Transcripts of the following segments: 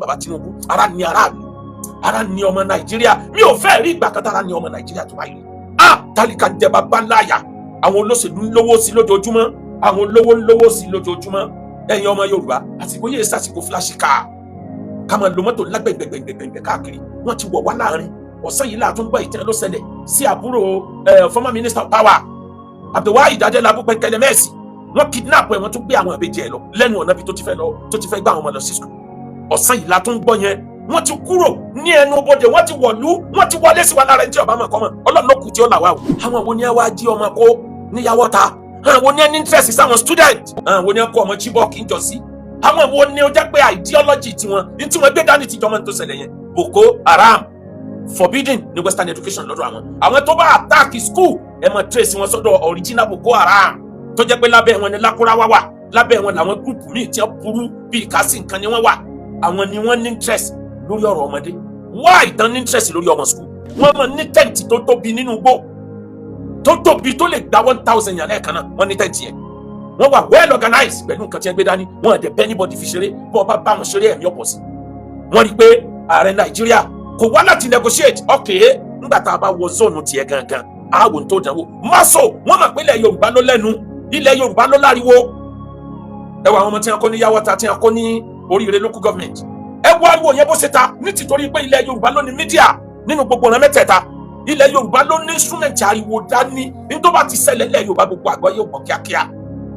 bàbá Tinubu ara ni aráàlú ara ni ọmọ Nàìjíríà mi ò fẹ́ rí ìgbà kan tára ni ọmọ Nàìjíríà tó báyìí tálíkà ń jẹ bàbá ńláyà àwọn olóṣèlú ń lówó sí lójoojúmọ́ àwọn olówó ń lówó sí lójoojúmọ́ ẹ̀yin ọmọ Yorùbá àsìkò yìí sàsìkò fúláṣí ká máa lo mọ́tò lágbẹ̀gbẹ̀gbẹ̀gbẹ̀ káàkiri wọ́n ti wọ̀ wá láàrin ọ̀sán yìí láàtún gbọ́ ìtẹ́ ló ṣẹlẹ̀ sí àbúrò former minister of power Abdulwahid Adelabu Pẹ̀kẹ́lẹ́ Mẹ́sì wọ́n kidnap ẹ̀ wọ́n tún gbé àwọn ìbejì ẹ̀ lọ lẹ́nu ọ̀nà bí tó ti fẹ́ gbá àwọn ọmọ lọ sí school ọ̀sán yìí látún gbọ́ yẹn wọ́n ti kúrò ní ẹnu bodè wọ́n ti wọ̀lú wọ́n ti wọlé sí wa lára ẹni tí ọba mọ̀ kọ́ mọ̀ Ọlọ́run ló kù tí ó là wá o àwọn wo ni ẹ wá jí ọmọ kó níyàwó ta àwọn wo ni ẹ ní interest sáwọn student àwọn wo ni ẹ kó ọmọ Chibok ń jọ sí àwọn wo ni ó jẹ́ pé ideology tiwọn ní tí wọ́n gbé dání ti jọmọ́ tó ṣẹlẹ̀ yẹn Boko Haram forbidden ní western education lọ́dọ̀ àwọn tó bá attack school ẹ mọ̀ trace wọn sọ́dọ̀ original Boko Haram tó jẹ́ pé lábẹ́ wọn ni Lakurawa wà lábẹ́ wọn làwọn gúrùpù míì tí wọ́n burú bíi kásì nǹkan ni wọ́n wà àwọn ni wọ́n ní interest lórí ọ̀rọ̀ ọmọdé why tán ní interest lórí ọmọ school wọ́n mọ̀ ní tẹ́ǹtì tó tóbi nínú igbó tó tóbi tó lè gba 1,000 yàn lẹ́ẹ̀kan náà wọ́n ní tẹ́ǹtì yẹn wọ́n wà well organized pẹ̀lú nǹkan tí wọ́n gbé dání wọ́n àdẹ̀ bẹ́ẹ̀ anybody fi ṣeré bọ́ ọba bá wọn ṣeré ẹ̀mí ọ̀pọ̀ sí wọ́n rí pé ààrẹ Nàìjíríà kò wá láti negotiate okay nígbà tá a bá wọ zone tiẹ̀ gangan àwọn tó dánwò mọ́sọ̀ wọ́n mọ̀ pé ilẹ̀ Yorùbá ló lẹ́nu ilẹ̀ Yorùbá ló láriwo ẹ wọ àwọn ọmọ tí wọ́n kọ́ ní Yawata tí wọ́n kọ́ ní Oríire local government ẹ wọ ariwo yẹn bó ṣe ta ní tìtorí pé ilẹ̀ Yorùbá ló ní mídíà nínú gbogbo ọ̀nà mẹ́tẹ̀ẹ̀ta ilẹ̀ Yorùbá ló ní instrument ariwo dání ní tó bá ti ṣẹlẹ̀ ilẹ̀ Yorùbá gbogbo àgbọ̀ yóò gbọ́ kíákíá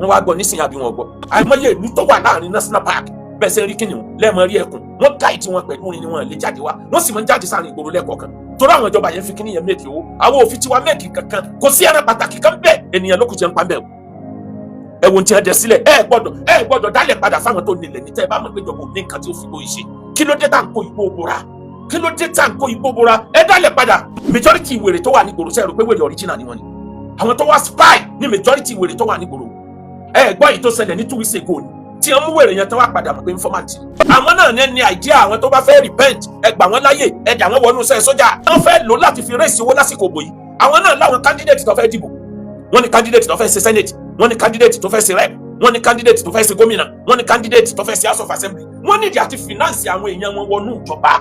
wọ́n wá gbọ́ nísìnyí àbí wọn gbọ́ àìmọye ìlú tó wà láàrin national park bẹ́ẹ̀ sẹ́ rí kìnìún lẹ́ẹ̀mọ rí ẹkùn wọ́n gáìdì wọn pẹ̀lú orin ni wọ́n lè jáde wá wọ́n sì máa ń jáde sáàrin ìgboro lẹ́ẹ̀kọ̀ọ̀kan torí àwọn ìjọba yẹn fi kíní yẹn méèkì owó àwọn òfin tiwa méèkì kankan kò sí ẹran pàtàkì kan bẹ́ẹ̀ ènìyàn ló kù jẹ́ ń pa bẹ́ẹ̀ o ẹ̀wọ̀n tí ẹ dẹ̀ sílẹ̀ ẹ gbọ́dọ̀ dálẹ̀ padà fáwọn tó nílẹ̀ ní tẹ́ ẹ bá mọ̀ pé ìjọba ò ní nǹkan tí ó fi bó iṣẹ́ kí ló dé tá à ń kó igbó bora kí ló dé tá à ń kó igbó bora ẹ dálẹ̀ padà majority ìwèrè tó wà ní gbòòrò sẹ́yìn rò pé wèrè original ni wọ́n ni àwọn tó wá spy ní majority ìwèrè tó wà ní gbòòrò ẹ gbọ́ yìí tó ṣẹlẹ̀ ní 2 weeks ago ni tí wọ́n mú wèrè yẹn tó wá padà mọ̀ pé informant àwọn náà ní idea àwọn tó bá fẹ́ repent ẹ gbà wọ́n láyè ẹ dà wọ́n wọnú iṣẹ́ sójà wọ́n fẹ́ lò láti fi raise owó lásìkò òbò yìí àwọn náà láwọn candidate tó fẹ́ dìbò wọ́n ní candidate tó fẹ́ ṣe senate wọ́n ní candidate tó fẹ́ ṣe rep wọ́n ní candidate tó fẹ́ ṣe gómìnà wọ́n ní candidate tó fẹ́ ṣe house of assembly wọ́n nídìí àti finance àwọn èèyàn wọn wọnú ìjọba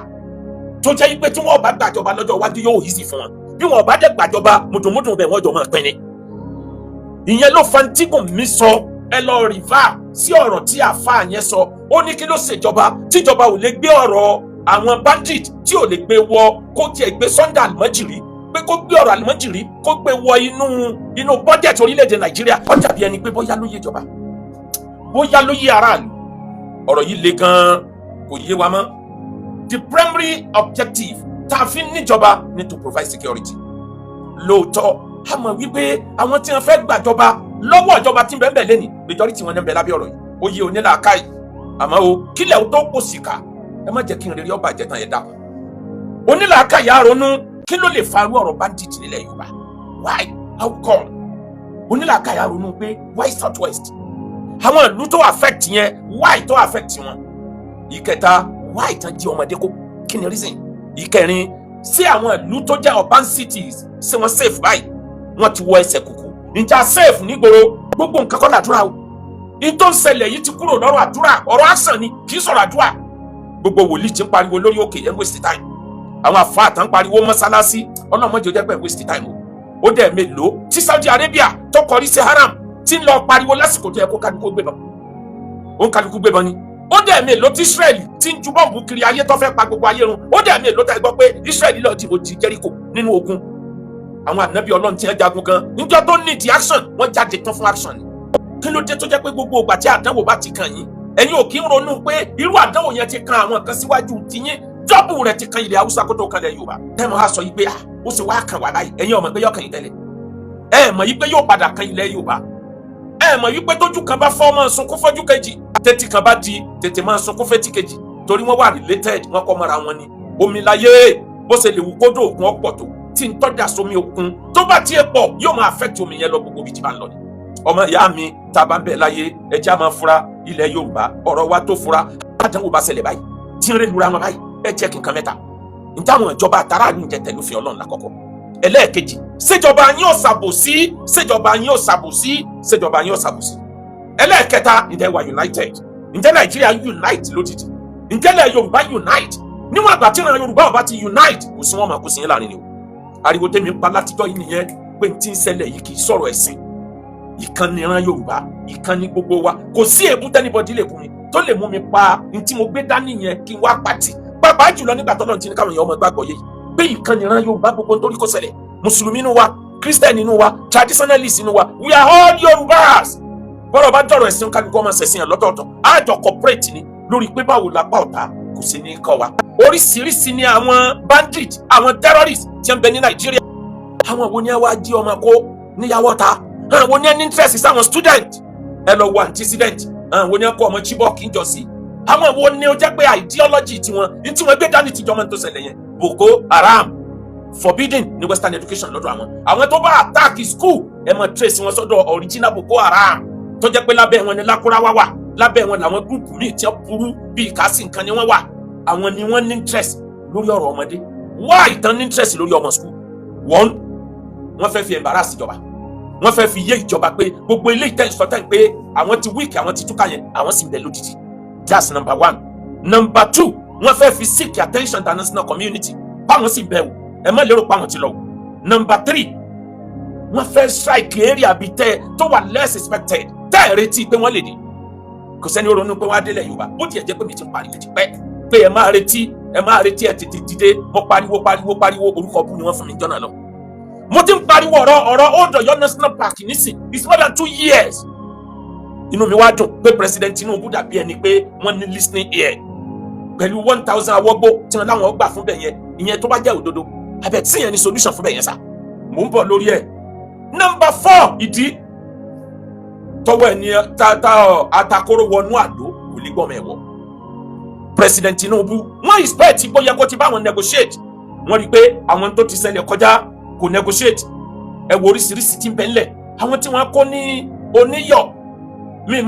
tó jẹ́ pé tí wọ́n bá gbàjọba lọ́jọ́ iwájú yóò easy fún wọn bí wọ́n bá dẹ̀ gbàjọba mùdùnmùdùn bẹ̀ wọ́n jọ máa pín ni. ìyẹn ló fa tíkùn mi sọ ẹ lọ rìvá sí ọ̀rọ̀ tí àáfàá yẹn sọ ó ní kí ló ṣèjọba tíjọba ò lè gbé ọ̀rọ̀ àwọn bandit tí ò lè gbé wọ kó tiẹ̀ gbé Sunday Almajiri pé kó gbé ọ̀rọ̀ Almajiri kó gbé wọ inú bọ́jẹ̀tì orílẹ̀-èdè Nàìjíríà ó dàbí ẹni pé bóyá ló yé ìjọba bóyá ló yé aráàlú ọ̀rọ̀ yìí le gan-an kò yé wa mọ́. The primary objective tá a fi níjọba ni to provide security. lóòótọ́ a mọ̀ wípé àwọn tí wọ́n fẹ́ gbàjọba lọ́wọ́ ìjọba tí ń bẹ ń bẹ lẹ́nìí majority wọn ń bẹ lábẹ́ ọ̀rọ̀ yìí ó yé onílàákàyè àmọ́ o kílẹ̀ tó kó síkà ẹ má jẹ́ kí n rí ọba àjẹtàn yẹn dákun. onílàákàyè àrònú kí ló lè farú ọ̀rọ̀ bandit nílẹ̀ Yorùbá why how come onílàákàyè àrònú pé why south west àwọn ìlú tó affect yẹn why tó affect wọn. ìkẹta why tán jí ọmọdé kó kí ni reason. ìkẹrin sí àwọn ìlú tó jẹ́ urban cities sí wọn safe báyìí wọ́n ti wọ ẹsẹ̀ kúkú ìjà safe nígboro gbogbo nǹkan kọ́ làdúrà o. in tó ń ṣẹlẹ̀ yìí ti kúrò lọ́rọ̀ àdúrà ọ̀rọ̀ àsàn ni kì í sọ̀rọ̀ àdúrà. gbogbo wòlíì ti ń pariwo lórí òkè yẹn waste time àwọn àfáà tán pariwo mọ́sálásí ọlọ́mọdé ò jẹ́ pé waste time o. ó dẹ̀ mélòó tí Saudi Arabia tó kọrí sí haram tí ń lọ pariwo lásìkò tó yẹ kó kálukú gbébọn ó ń kálukú gbébọn ni. ó dẹ̀ mélòó tí Israeli tí ń ju bọ́ọ̀bù kiri ayé tó fẹ́ pa gbogbo ayé run ó dẹ̀ mélòó tẹ́ gbọ́ pé Israeli lọ dìbò ti Jericho nínú ogun. àwọn ànábì Ọlọ́run tí wọ́n jagun gan níjọ́ tó ní ti action wọ́n jáde tán fún action ni. kí ló dé tó jẹ́ pé gbogbo ìgbà tí àdánwò bá ti kàn yín ẹ̀yin ò kí ń ronú pé irú àdánwò yẹn ti kan àwọn kan síwájú tiyín jọ́bù rẹ̀ ti kan ilẹ̀ Haúsá kó tó kan ilẹ̀ Yorùbá. tẹ́mọ̀ á sọ yìí pé ó sì wá kàn wá láyé ẹ̀yin ọmọ pé yóò kàn yín tẹ́lẹ̀ ẹ̀ mọ̀ yìí pé yóò padà kan ilẹ̀ Yorùbá ẹ mọ̀ wípé tójú kan bá fọ́ máa sunkún fọ́jú kejì tètè kan bá di tètè máa sunkún fẹ́tí kejì torí wọ́n wà related wọ́n kọ́ mọ́ra wọn ni. omi láyé bó ṣe lè wù kódò òkun ọ̀pọ̀ tó tí ń tọ́jà sómi òkun tó bá tiẹ̀ pọ̀ yóò máa affect omi yẹn lọ gbogbo bí ti bá ń lọ ni. ọmọ ìyá mi tá a bá ń bẹ láyé ẹjẹ́ a máa fura ilẹ̀ Yorùbá ọ̀rọ̀ wa tó fura àdánwò bá ṣẹlẹ̀ báyìí tí ń rẹ́ lura wọn báyìí ẹ jẹ́ kí nǹkan mẹ́ta nítawọn ìjọba àtàrà ní ìjẹ tẹ̀lé òfin Ọlọ́run lákọ̀ọ́kọ́. ẹlẹ́ẹ̀kejì ṣèjọba yín ò ṣàbòsí ṣèjọba yín ò ṣàbòsí ṣèjọba yín ò ṣàbòsí. ẹlẹ́ẹ̀kẹta ǹjẹ́ wà united ǹjẹ́ Nàìjíríà unite lójijì ǹjẹ́lẹ̀ Yorùbá unite níwọ̀n àgbà tí ìran Yorùbá ọba ti unite kò sí wọn máa kó sí yín láàrin ni o. Ariwo tèmi ń pa látijọ́ yìí nìyẹn pé tí ń ṣẹlẹ̀ yìí kì í sọ̀rọ̀ ẹ̀sìn. Ìkan ni ìran Yorùbá, ìkan ni gbogbo wa. Kò sí èébú tẹ́nibọ̀dì lè kún mi tó lè mú mi pa ní tí mo gbé dání yẹn kí n wá pàtì. Pàápàá jùlọ nígbà tọ́lọ́run ti ní káwọn èèyàn ọmọ gbàgbọ́ yé pé ìkan ni ìran Yorùbá gbogbo nítorí kò ṣẹlẹ̀. Mùsùlùmí nínú wa, Christian nínú wa, traditionalist nínú wa, we are all Yorùbás. Bọ́lá bá dọ̀rọ̀ ẹ̀sìn kálukú ọmọ ṣẹ̀sìn ẹ̀ lọ́tọ̀ọ̀tọ̀. Àjọ corporate ni lórí pé báwo lápá ọ̀tá kò sí ní kọ́ wa. Oríṣiríṣi ni àwọn bandit, àwọn terrorist tí ń bẹ ní Nàìjíríà. Àwọn wo ni wá jí ọmọ kó níyàwó ta? Àwọn wo ni ní interest sáwọn student? Ẹ lọ wo antecedent. Àwọn wo ni kó ọmọ Chibok ń jọ sí? Àwọn wo ni ó jẹ́ pé ideology tiwọn ní tí wọ́n gbé dání tìjọ́ mọ́ tó ṣẹlẹ̀ yẹn? Boko Haram forbidden ní Western education lọ́dọ̀ àwọn tó bá attack school ẹ mọ̀ trace wọn sọ́dọ̀ original Boko Haram tó jẹ́ pé lábẹ́ wọn ni Lakurawa wà, lábẹ́ wọn làwọn gúrùpù míì tí wọ́n burú bíi kásì nǹkan ni wọ́n wà. Àwọn ni wọ́n ní interest lórí ọ̀rọ̀ ọmọdé. Why ìtàn ní interest lórí ọmọ school? One, wọ́n fẹ́ fi embarrass ìjọba. Wọ́n fẹ́ fi yé ìjọba pé gbogbo ilé ìtẹ́sọ̀tẹ́ pé àwọn ti weak, àwọn ti túká yẹn, àwọn sì ń bẹ lódìdí. That's number one. Number two, wọ́n fẹ́ fi seek attention to national community. Báwọn sì bẹ̀rù, ẹ má lérò páwọn ti lọ. Number three, wọ́n fẹ́ strike area bíi tó wà less expected. Tẹ́ ẹ̀ retí pé wọ́n lè dé. Kò sẹ́ni ronú pé wọ́n á délẹ̀ Yorùbá. Bó tiẹ̀ jẹ́ pé mi ti pariwo ti pẹ́ pé ẹ máa retí ẹ tètè dìde. Mo pariwo orúkọ bú ni wọ́n fún mi jọ́nà lọ. Mo ti ń pariwo ọ̀rọ̀ Old Ọ̀yọ́ National Park nísìn. It's more than 2 years. Inú mi wá dùn pé President Tinubu dàbí ẹni pé wọ́n ní listening ear. Pẹ̀lú 1,000 awọ́gbó tí wọ́n láwọn gbà fún bẹ̀ yẹn, ìyẹn tó bá jẹ́ òdodo. Abẹ́ tí yẹn ní solution fún bẹ̀ yẹn sá. Mò ń bọ̀ lórí ẹ̀. Number 4, ìdí tọwọ́ ẹni atakóró wọnú àdó kò lè gbọ́mọ ẹ̀wọ̀. President Tinubu wọ́n expect bóyá kó ti bá wọn negotiate. Wọ́n rí pé àwọn tó ti ṣẹlẹ̀ kọjá kò negotiate. Ẹ wo oríṣiríṣi tí ń bẹ ńlẹ̀. Àwọn tí wọ́n kó ní Oníyọ̀, mi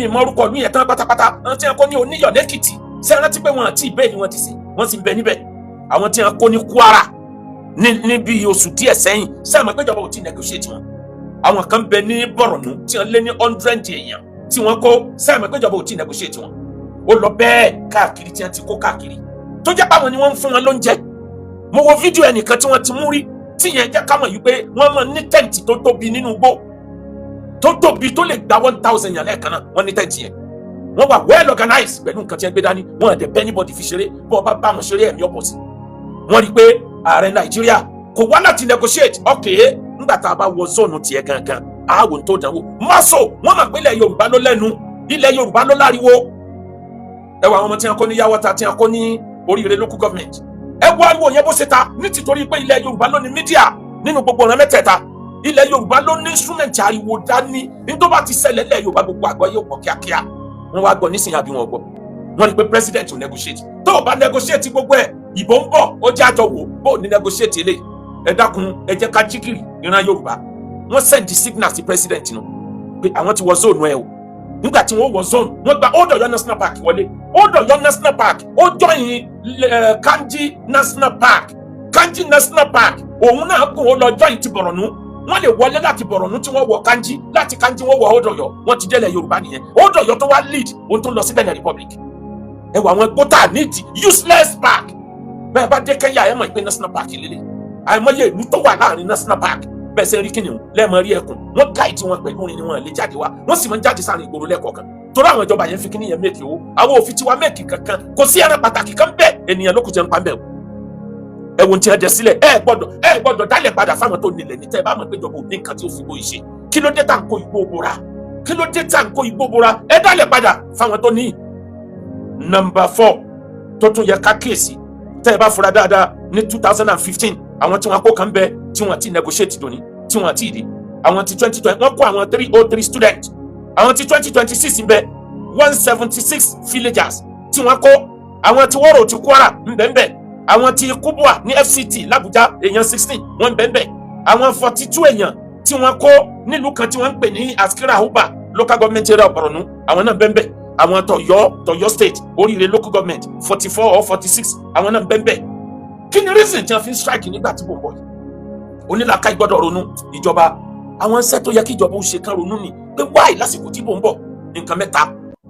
mọ orúkọ mi yẹn tán pátápátá. Àwọn tí wọ́n kó ní Oníyọ̀ l'Ékìtì, ṣé ẹ rántí pé wọ́n àti ìbéèlì wọn ti sí, wọ́n sì ń bẹ níbẹ̀. Àwọn tí wọ́n kó ní Kwara ní bí oṣù díẹ̀ sẹ́yìn, ṣé ẹ mọ̀ pé ìjọba ò tí negotiate wọn. Àwọn kan bẹ ní Borno tí wọ́n lé ní 100 èèyàn tí wọ́n kó, ṣé ẹ mọ̀ pé ìjọba ò tí negotiate wọn. Ó lọ bẹ́ẹ̀ káàkiri tí wọ́n ti kó káàkiri. Tó jẹ́ báwọn ni wọ́n ń fún wọn lóúnjẹ. Mo wo fídíò ẹnìkan tí wọ́n ti mú rí tí yẹn jẹ́ kámọ̀ yìí pé wọ́n mọ̀ ní tẹ́ǹtì tó tóbi nínú igbó. Tó tóbi tó lè gba 1,000 yàn lẹ́ẹ̀kan náà, wọ́n ní tẹ́ǹtì yẹn. Wọ́n wà well organized pẹ̀lú nǹkan tí wọ́n gbé dání. Wọ́n àdẹ̀ bẹ́ anybody fi ṣeré, bọ́ bá wọn ṣeré ẹ̀mí ọ̀pọ̀ sí. Wọ́n rí pé ààrẹ Nàìjíríà kò wá láti negotiate. Okay, nígbà tá a bá wọ zone tiẹ̀ gangan, àáwò tó dánwò. Maso, wọ́n mọ̀ pé ilẹ̀ Yorùbá ló lẹ́nu, ilẹ̀ Yorùbá ló láriwo. Ẹ wọ àwọn ọmọ tí wọ́n kó ní Yawata, tí wọ́n kó ní Oríire local government. Ẹ wo ariwo yẹn bó ṣe ta nítorí pé ilẹ̀ Yorùbá ló ní mídíà nínú gbogbo ọ̀ràn mẹ́tẹ̀ẹ̀ta. Ilẹ̀ Yorùbá ló ní instrument ariwo dání. Ní tó bá ti ṣẹlẹ̀ ilẹ̀ Yorùbá gbogbo àgbọ̀ yóò pọ̀ kíákíá. Wọ́n wá gbọ́ nísìnyí àbí wọn gbọ́. Wọ́n ní pé president ò negotiate. Tó o bá negotiate gbogbo ẹ̀, ìbò ń bọ̀, ó jẹ́ àjọ wò bó ní negotiate eléyìí. Ẹ dákun, ẹ jẹ́ ká jíkìrì ìran Yorùbá. Wọ́n send signal sí president nù pé àwọn ti wọ zone ẹ o. Nígbà tí wọ́n wọ zone, wọ́n gba Old Ọ̀yọ́ National Park wọlé. Old Ọ̀yọ́ National Park ó join Kanji National Park. Kanji National Park òun náà kún ó lọ join ti Borno. Wọ́n lè wọlé láti Borno tí wọ́n wọ Kanji, láti Kanji wọ́n wọ Old Ọ̀yọ́. Wọ́n ti délẹ̀ Yorùbá nìyẹn. Old Ọ̀yọ́ tó wá lead òun tó lọ sí Benin Republic. Ẹ wọ àwọn gbọ́tà nídìí useless park. Bẹ́ẹ̀ bá dé Kenya ẹ mọ̀ pé National Park lélẹ̀. Àìmọye ìlú tó wà láàrin National Park bẹ́ẹ̀ sẹ́ rí kìnìún lẹ́ẹ̀mọ́ rí ẹkùn. Wọ́n gáìdì wọn pẹ̀lú orin ni wọ́n lè jáde wá. Wọ́n sì máa ń jáde sáà ní ìgboro lẹ́ẹ̀kọ̀ọ̀kan. Torí àwọn ìjọba yẹn fi kíní yẹn méèkì owó. Àwọn òfin tiwa méèkì kankan. Kò sí ẹran pàtàkì kan bẹ́ẹ̀ ènìyàn ló kù jẹun pa bẹ́ẹ̀ o. Ẹ̀wọ̀n tí ẹ jẹ sílẹ̀ ẹ gbọ́dọ̀ dálẹ̀ padà fáwọn tó nílẹ̀ ní tẹ́ ẹ bá mọ̀ pé ìjọba ò ní nǹkan tí ó fi gbó ìṣe. Kí ló dé tá à ń kó igbó bora? Kí ló dé tá à ń kó igbó bora? Ẹ dálẹ̀ padà fáwọn tó ní. Number 4 tó tún yẹ ká kíyèsí. Tẹ́ ẹ bá fura dáadáa ní 2015 àwọn tí wọ́n kó kan bẹ tí wọ́n ti negotiate dòní tí wọ́n ti di. Àwọn ti 2020 wọ́n kó àwọn 303 students. Àwọn ti 2026 ń bẹ 176 villagers tí wọ́n kó. Àwọn ti Woro ti Kwara ń bẹ ń bẹ. Àwọn ti Kubwa ní FCT l'Abuja èèyàn 16 wọ́n ń bẹ ń bẹ. Àwọn 42 èèyàn tí wọ́n kó nílùú kan tí wọ́n ń pè ní Askira Uba local government area Borno àwọn náà ń bẹ ń bẹ. Àwọn Tọ̀yọ́ state Oríire local government 44 or 46 àwọn náà ń bẹ ń bẹ. Kí ni reason tí wọ́n fi ń strike nígbà tí bò ń bọ̀ yìí? Onílàkà gbọ́dọ̀ ronú ìjọba. Àwọn iṣẹ́ tó yẹ kí ìjọba ó ṣe kan ronú ni pé why lásìkò tí bò ń bọ̀ nǹkan mẹ́ta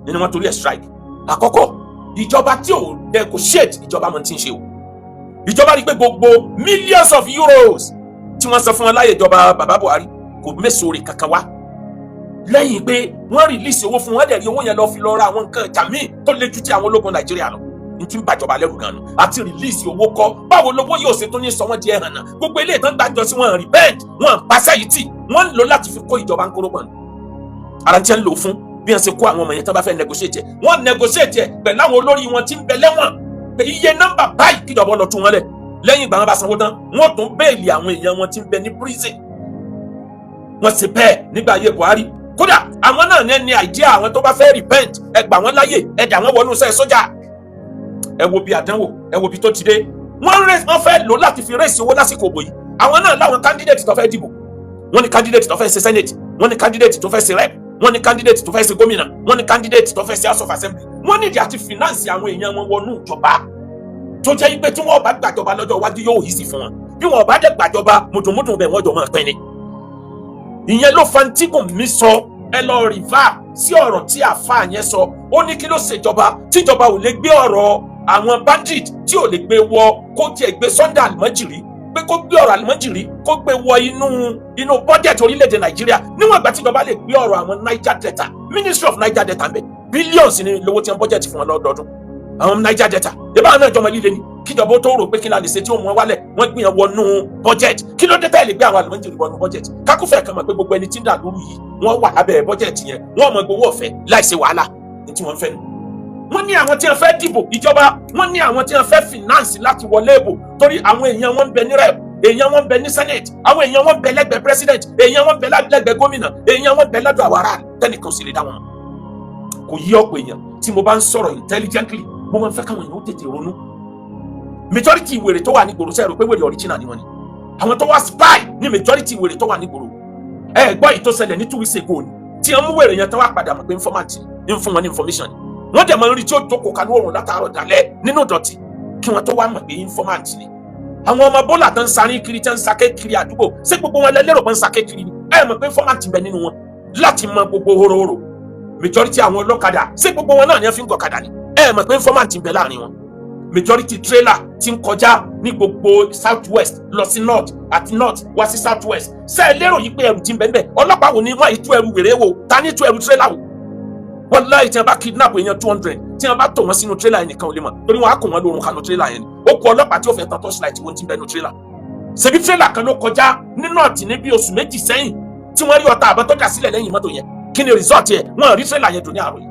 ni wọ́n torí ẹ̀ strike. Àkọ́kọ́ ìjọba tí ò negotiate ìjọba mọ̀ tí ń ṣe o. Ìjọba rí pé gbogbo millions of euros tí wọ́n san fún wọn láyé ìjọba bàbá Buhari kò mẹ́sọ̀rẹ̀ kankan wá. Lẹ́yìn pé wọ́n release owó fún wọn dẹ̀ rí owó yẹn lọ fi lọ ra àwọn nǹkan ìjà míì tó le jù ti àwọn ológun Nàìjíríà lọ. Ní tí ń bàjọba lẹ́rù gan-an àti release owó kọ́ báwo lówó yóò ṣe tó ní sọ wọ́n di ẹ̀hàn náà. Gbogbo ilé ìtàn gbàjọ sí wọn repent wọn pàṣẹ yìí tì wọ́n ń lò láti fi kó ìjọba ń kóró pọ̀ ní. Ara tí ń lò fún bí wọ́n ṣe kó àwọn ọmọ yẹn tán bá fẹ́ negotiate wọ́n negotiate pẹ̀lú àwọn olórí wọn tí ń bẹ lẹ́wọ̀n pé iye nọ́mbà báyìí kíjọba lọ tú wọn lẹ̀ lẹ́yìn ìgbà wọn bá sanwó tán wọ́n tún béèlì àwọn èèyàn wọn tí ń bẹ ní prison. Wọ́n ṣe bẹ́ẹ̀ nígbà ayé Buhari kódà àwọn náà ní àìdíà àwọn tó bá fẹ́ repent ẹ gbà wọ́n láyè ẹ dà wọ́n wọnú iṣẹ́ sójà. Ẹ wo bí àdánwò ẹ wo bí tó ti dé wọ́n fẹ́ lò láti fi rẹ́sì owó lásìkò òbò yìí. Àwọn náà láwọn candidate tó fẹ́ dìbò wọ́n ní candidate tó fẹ́ ṣe senate wọ́n ní candidate tó fẹ́ ṣe rep wọ́n ní candidate tó fẹ́ ṣe gómìnà wọ́n ní candidate tó fẹ́ ṣe house of assembly wọ́n nídìí àti finance àwọn èèyàn wọn wọnú ìjọba tó jẹ́ pé tí wọ́n bá gbàjọba lọ́jọ́ iwájú yóò yí sí fún wọn bí wọ́n bá dẹ̀ gbàjọba mùdùnmùdùn bẹ̀ wọ́n jọ máa pín ni. Ìyẹn ló fa tí kò mí sọ ẹ lọ rìvá sí ọ̀rọ̀ tí àáfàá yẹn sọ ó ní kí ló ṣèjọba tíjọba ò lè gbé ọ̀rọ̀ àwọn bandit tí ò lè gbé wọ kó tiẹ̀ gbé Sunday Almajiri pé kó gbé ọ̀rọ̀ Almajiri kó gbé wọ inú bọ́jẹ̀tì orílẹ̀-èdè Nàìjíríà níwọ̀n ìgbà tíjọba lè gbé ọ̀rọ̀ àwọn Niger Delta Ministry of Niger Delta mbẹ billions ní lówó tí wọ́n bọ́jẹ̀tì fún wọn lọ́dọọdún àwọn Niger Delta ìbá náà jọmọ líle ni kíjọba tó rò pé kí la lè ṣe tí ó mú wọn wálẹ̀ wọ́n gbìyànjú wọnú bọ́jẹ̀tì kí ló dé tẹ́lẹ̀ gbé àwọn Almajiri wọnú bọ́jẹ̀tì kákúfẹ́ kan mọ̀ pé gbogbo ẹni tí ń dà lóru yìí wọ́n wà lábẹ́ bọ́jẹ̀tì yẹn wọ́n mọ gbowó ọ̀fẹ́ láìṣe wàhálà ní tí wọ́n fẹ́ nu. Wọ́n ní àwọn tí wọ́n fẹ́ dìbò ìjọba wọ́n ní àwọn tí wọ́n fẹ́ finance láti wọlé ìbò torí àwọn èèyàn wọn ń bẹ ní rep èèyàn wọn ń bẹ ní senate àwọn èèyàn wọn ń bẹ lẹ́gbẹ̀ẹ́ president èèyàn wọn ń bẹ lẹ́gbẹ̀ẹ́ gómìnà èèyàn wọn ń bẹ lọ́dọ̀ àwọn ará tẹ́nìkan sì lè dá wọn. Kò yí ọ̀pọ̀ èèyàn tí mo bá ń sọ̀rọ̀ intelligently mo máa ń fẹ́ káwọn èèyàn ó tètè ronú. Majority wèrè tó wà nígboro sẹ́rù pé wèrè original ni wọ́n ni àwọn tó wá spy ní majority wèrè tó wà nígboro. Ẹ gbọ́ èyí tó ṣẹlẹ̀ ní 2 weeks ago ni tí wọ́n mú wèrè yẹn tó wá padà mọ̀ pé informant ń fún wọn ní information wọ́n dẹ̀ máa ń rí tí ó jókòó kanú òrùn látàárọ̀ dalẹ́ nínú ìdọ̀tí kí wọ́n tó wá mọ̀ pé informant ni. Àwọn ọmọ bọ́là tó ń sáré kiri tó ń sake kiri àdúgbò ṣé gbogbo wọn lẹ́lẹ́rọ̀ pé ń sake kiri ni ẹ mọ̀ pé informant ń bẹ nínú wọn láti mọ gbogbo horohoro. Majority àwọn ọlọ́kadà ṣé gbogbo wọn náà ni wọ́n fi ń gọ̀kadà ni ẹ mọ̀ pé informant ń bẹ láàrin wọn. Majority trailer ti ń kọjá ní gbogbo south west lọ sí north àti north wá sí south west ṣé ẹ lérò yìí pé ẹrù ti ń bẹ ń bẹ ọlọ́pàá wo ni wọ́n àyè tú ẹrù wèrè wò ta ní tú ẹrù trailer wò. Wọ́n láì tí wọ́n bá kidnap èèyàn 200 tí wọ́n bá tò wọ́n sínú trailer yẹn nìkan ò lè mọ̀ torí wọ́n á kò wọ́n lórun kanu trailer yẹn ni ó kú ọlọ́pàá tí ó fẹ́ tán torchlight wọ́n ti bẹ́ẹ̀ nu trailer. Ṣebí trailer kan ló kọjá nínú ọ̀tí ní bí oṣù méjì sẹ́yìn tí wọ́n rí ọta àbọ̀ tó dà sílẹ̀ lẹ́yìn mọ́tò yẹn kí ni result yẹ wọ́n rí trailer yẹn dùn ní àròyìn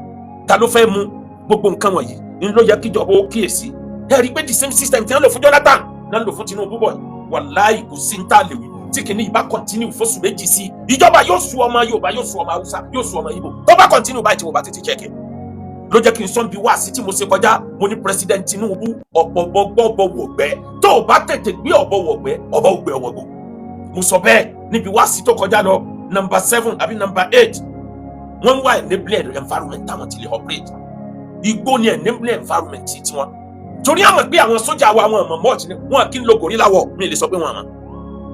ta ló fẹ́ mú gbogbo nǹkan wọ̀nyí ń ló yẹ kíjọba ó kíyèsí. Ẹ rí pé the same system tí wọ́n lò fún Jonathan náà lò fún Tinubu bọ̀ wàláì kò sí ń tà léwu tí kìíní ìbá continue fóṣù méjì sí ìjọba yóò sú ọmọ Yorùbá yóò sú ọmọ Haúsá yóò sú ọmọ Ìgbò tó bá continue báyìí tí mo bá tètè check ló jẹ́ kí n sọ́n bí wá sí tí mo ṣe kọjá mo ní president Tinubu ọ̀pọ̀ wọ̀gbẹ́ tó o bá tètè gbé ọ̀bọ̀ wọ̀gbẹ́ ọ̀bọ̀ ògbẹ́ ọ̀wọ̀gbọ̀ mo sọ bẹ́ẹ̀ níbi wá sí tó kọjá lọ number 7 àbí number 8 wọ́n wá enabling environment táwọn ti lè operate igbó ni enabling environment tí wọ́n torí àwọn pé àwọn sójà wa wọn mọ̀ mọ́ọ̀tì ni wọn kí n lo gorilla war mi lè sọ pé wọn mọ̀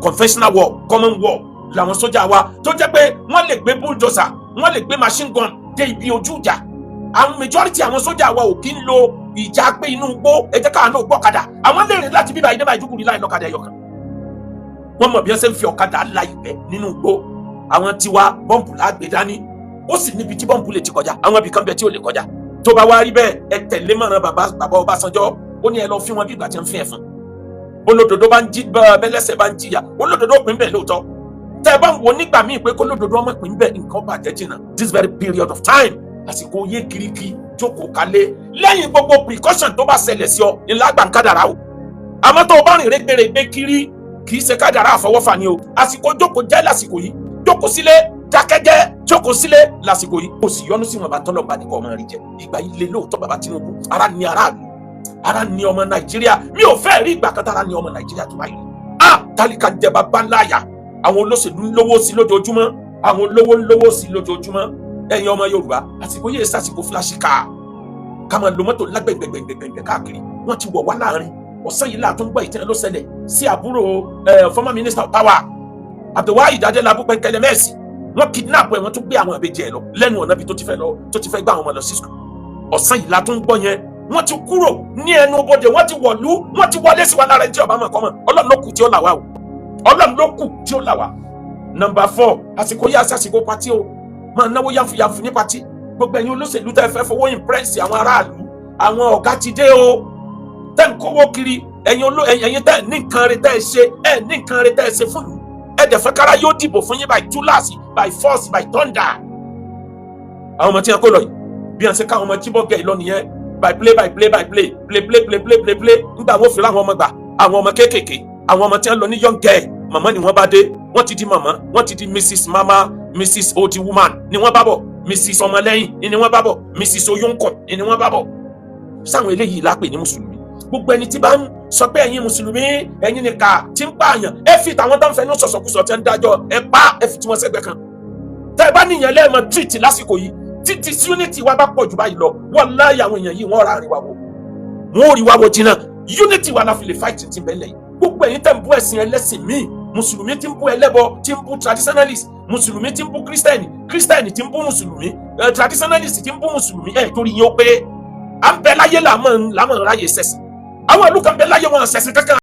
conventional war common war làwọn sójà wa tó jẹ́ pé wọ́n lè gbé bulldozer wọ́n lè gbé machine gun dé ibi ojú ìjà àwọn majority àwọn sójà wa ò kí ń lo ìjà pé inú igbó ẹ jẹ́ káwọn náà gbọ́kadà àwọn lè rìn láti bíbá ìdẹ́bà ìdúkùrí láì lọ́kadà ẹ̀yọ̀kan wọ́n mọ̀ bí wọ́n ṣe ń fi ọ̀kadà la ìgbẹ́ nínú igbó àwọn tiwa bọ́ǹbù lágbè dání ó sì níbi tí bọ́ǹbù lè ti kọjá àwọn ibì kan bẹ tí ò lè kọjá tó bá wá rí bẹ́ẹ̀ ẹ tẹ̀lé mọ̀ràn bàbá Ọbásanjọ́ ó ní ẹ lọ fi wọn bí ìgbà tí ń fi ẹ̀fọn olódodo bá ń jí bẹ́lẹ́sẹ̀ bá ń jìyà olódodo pín bẹ́ẹ̀ lóòótọ́ tẹ́ ẹ bá ń wo nígbà míì pé kólódodo ọmọ pín bẹ́ẹ̀ nǹkan bàjẹ́ jìnnà this very period of time àsìkò yé kiriki jókòó kalẹ̀ lẹ́yìn gbogbo precaution tó bá ṣẹlẹ̀ sí ọ ńlá gbà ń kádàrá o àmọ́ tó o bá rìn rẹ́gbẹ̀rẹ́gbẹ́ kiri kì í ṣe kádàrá àfọwọ́fà ni o àsìkò jókòó jẹ́ lásìkò yìí jókòó sílé dákẹ́jẹ́ jókòó sílé lásìkò yìí kò sì yọnu sí wọn bá tọ́lọ̀ bá ní kọ́ ọmọ rí jẹ ìgbà yìí lé lóòótọ́ bàbá Tinubu ara ní aráàlú ara ní ọmọ Nàìjíríà mi ò fẹ́ rí ìgbà kan tára ní ọmọ Nàìjíríà tó báyìí tálíkà ń jẹba bá ńláyà àwọn olóṣèlú ń lówó sí lójoojúmọ́ àwọn olówó ń lówó sí lójoojúmọ́ ẹ̀yin ọmọ Yorùbá àsìkò yìí sásìkò fúláṣí ká máa lo mọ́tò lágbẹ̀gbẹ̀gbẹ̀gbẹ̀ káàkiri wọ́n ti wọ̀ wá láàrin ọ̀sán yìí láàtún gbọ́ ìtẹ́lẹ̀ ló ṣẹlẹ̀ sí àbúrò former minister of power Abdulwahid Adelabu Pẹ̀kẹ́lẹ́ Mẹ́sì wọ́n kidnap ẹ̀ wọ́n tún gbé àwọn àbẹ̀jẹ̀ lọ lẹ́nu ọ̀nà bí tó ti fẹ́ gbá àwọn ọmọ lọ sí school ọ̀sán yìí látún gbọ́ yẹn wọ́n ti kúrò ní ẹnu bodè, wọ́n ti wọ̀lú, wọ́n ti wọlé sí wa lára ẹni tí ọba mọ̀ kọ́mọ̀. Ọlọ́run ló kù tí ó là wá o, Ọlọ́run ló kù tí ó là wá. Number 4, àsìkò yá sí àsìkò pati o, máa náwó yànfùyànfù ní pati. Gbogbo ẹ̀yin olóṣèlú tẹ́ fẹ́ fowó impress àwọn aráàlú, àwọn ọ̀gá ti dé o, tẹ́ ń kówó kiri, ẹ̀yin tẹ́ ní nǹkan rẹ̀ tẹ́ ṣe, ní nǹkan rẹ̀ tẹ́ ṣe fún mi. Ẹ̀dẹ̀ fẹ́ kára yóò dìbò fún yín by túláàsì, by force, by thunder. Àwọn ọmọ tí wọ́n kó lọ yìí, bí wọ́n ṣe ká àwọn ọmọ Chibok gẹ̀ lọ nìyẹn, by play. Nígbà wọ́n fi láwọn ọmọ gbà, àwọn ọmọ kéékèèké, àwọn ọmọ tí wọ́n lọ ní young girl, màmá ni wọ́n bá dé, wọ́n ti di màmá, wọ́n ti di Mrs. Mama, Mrs. Old Woman ni wọ́n bá bọ̀, Mrs. Ọmọlẹ́yìn ni wọ́n bá bọ̀, Mrs. Oyunkun ni wọ́n bá bọ̀. Sáwọn eléyìí lápè ní mùsùlùmí. Gbogbo ẹni tí bá ń sọ pé ẹ̀yin mùsùlùmí, ẹ̀yin nìkà tí ń pààyàn, ẹ fi tàwọn tó ń fẹ́ ní sọ̀sọ̀kúsọ tí ń dájọ́, ẹ pa, ẹ fi tí wọ́n sẹ́gbẹ́ kan. Tẹ́ ẹ bá níyàn lẹ́ẹ̀mọ treat lásìkò yìí, títí unity wa bá pọ̀ jù báyìí lọ, wallahi àwọn èèyàn yìí wọ́n ra àríwá wo, wọ́n ò rí wa wo jìnnà. Unity wa la fi lè fight ti bẹ́ẹ̀ lẹ́yìn. Gbogbo ẹ̀yin tẹ́ ń bú ẹ̀sìn ẹlẹ́sìn míì, mùsùlùmí tí ń bú ẹlẹ́bọ, tí ń bú traditionalist, mùsùlùmí tí ń bú kírísítẹ́nì, kírísítẹ́nì tí ń bú mùsùlùmí, traditionalist tí ń bú mùsùlùmí, torí yín ó pé à ń bẹ láyé làmọ̀ ráyè sẹ̀sìn. Àwọn ìlú kan bẹ láyé wọn sẹ̀sìn kankan.